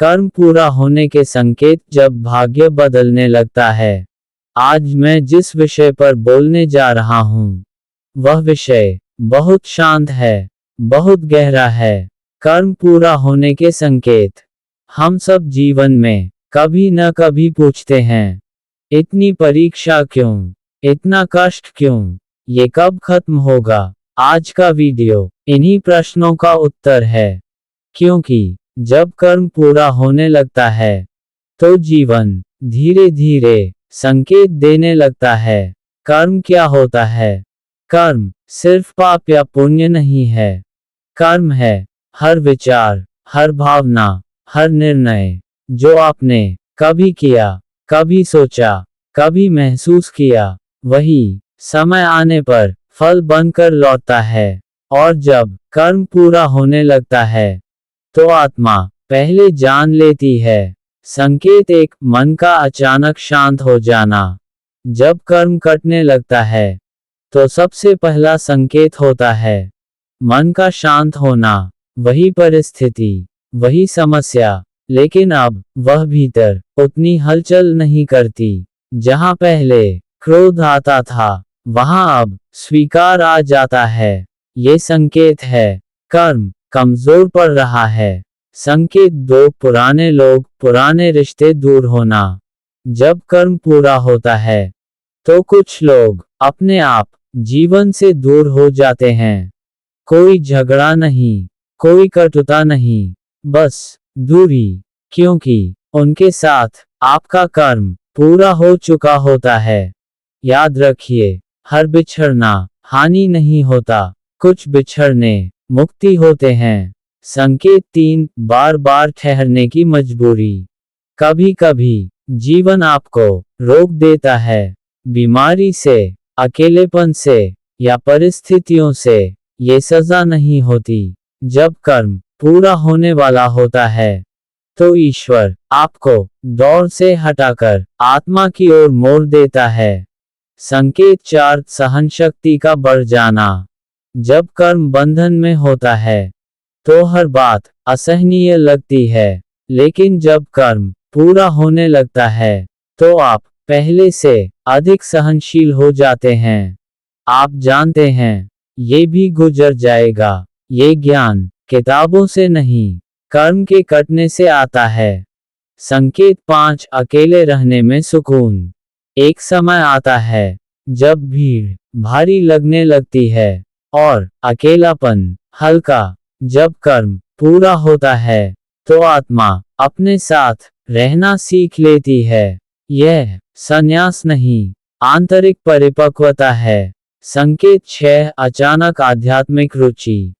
कर्म पूरा होने के संकेत जब भाग्य बदलने लगता है। आज मैं जिस विषय पर बोलने जा रहा हूँ, वह विषय बहुत शांत है, बहुत गहरा है। कर्म पूरा होने के संकेत। हम सब जीवन में कभी न कभी पूछते हैं, इतनी परीक्षा क्यों, इतना कष्ट क्यों, ये कब खत्म होगा। आज का वीडियो इन्हीं प्रश्नों का उत्तर है। क्योंकि जब कर्म पूरा होने लगता है, तो जीवन धीरे धीरे संकेत देने लगता है। कर्म क्या होता है? कर्म सिर्फ पाप या पुण्य नहीं है। कर्म है हर विचार, हर भावना, हर निर्णय जो आपने कभी किया, कभी सोचा, कभी महसूस किया, वही समय आने पर फल बनकर लौटता है। और जब कर्म पूरा होने लगता है, तो आत्मा पहले जान लेती है। संकेत एक, मन का अचानक शांत हो जाना। जब कर्म कटने लगता है, तो सबसे पहला संकेत होता है मन का शांत होना। वही परिस्थिति, वही समस्या, लेकिन अब वह भीतर उतनी हलचल नहीं करती। जहां पहले क्रोध आता था, वहां अब स्वीकार आ जाता है। ये संकेत है कर्म कमजोर पड़ रहा है। संकेत दो, पुराने लोग, पुराने रिश्ते दूर होना। जब कर्म पूरा होता है, तो कुछ लोग अपने आप जीवन से दूर हो जाते हैं। कोई झगड़ा नहीं, कोई कटुता नहीं, बस दूरी। क्योंकि उनके साथ आपका कर्म पूरा हो चुका होता है। याद रखिए, हर बिछड़ना हानि नहीं होता, कुछ बिछड़ने मुक्ति होते हैं। संकेत तीन, बार बार ठहरने की मजबूरी। कभी कभी जीवन आपको रोक देता है, बीमारी से, अकेलेपन से, या परिस्थितियों से। ये सजा नहीं होती। जब कर्म पूरा होने वाला होता है, तो ईश्वर आपको दौर से हटाकर आत्मा की ओर मोड़ देता है। संकेत चार, सहन शक्ति का बढ़ जाना। जब कर्म बंधन में होता है, तो हर बात असहनीय लगती है, लेकिन जब कर्म पूरा होने लगता है, तो आप पहले से अधिक सहनशील हो जाते हैं। आप जानते हैं, ये भी गुजर जाएगा। ये ज्ञान किताबों से नहीं, कर्म के कटने से आता है। संकेत पांच, अकेले रहने में सुकून। एक समय आता है जब भीड़ भारी लगने लगती है और अकेलापन हल्का। जब कर्म पूरा होता है, तो आत्मा अपने साथ रहना सीख लेती है। यह संन्यास नहीं, आंतरिक परिपक्वता है। संकेत छह, अचानक आध्यात्मिक रुचि।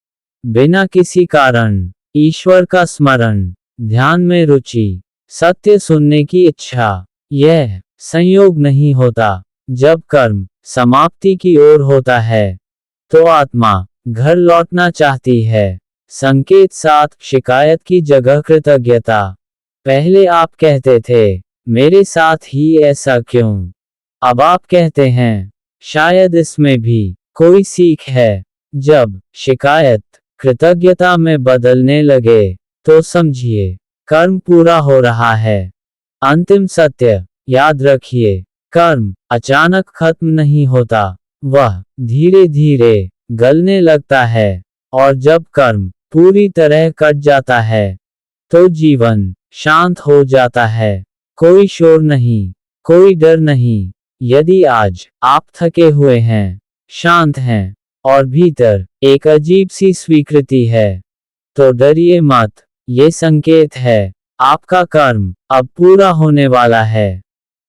बिना किसी कारण ईश्वर का स्मरण, ध्यान में रुचि, सत्य सुनने की इच्छा। यह संयोग नहीं होता। जब कर्म समाप्ति की ओर होता है, तो आत्मा घर लौटना चाहती है। संकेत सात, शिकायत की जगह कृतज्ञता। पहले आप कहते थे, मेरे साथ ही ऐसा क्यों? अब आप कहते हैं, शायद इसमें भी कोई सीख है। जब शिकायत कृतज्ञता में बदलने लगे, तो समझिए कर्म पूरा हो रहा है। अंतिम सत्य याद रखिए, कर्म अचानक खत्म नहीं होता, वह धीरे धीरे गलने लगता है। और जब कर्म पूरी तरह कट जाता है, तो जीवन शांत हो जाता है। कोई शोर नहीं, कोई डर नहीं। यदि आज आप थके हुए हैं, शांत हैं, और भीतर एक अजीब सी स्वीकृति है, तो डरिए मत। ये संकेत है, आपका कर्म अब पूरा होने वाला है।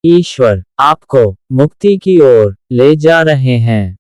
ईश्वर आपको मुक्ति की ओर ले जा रहे हैं।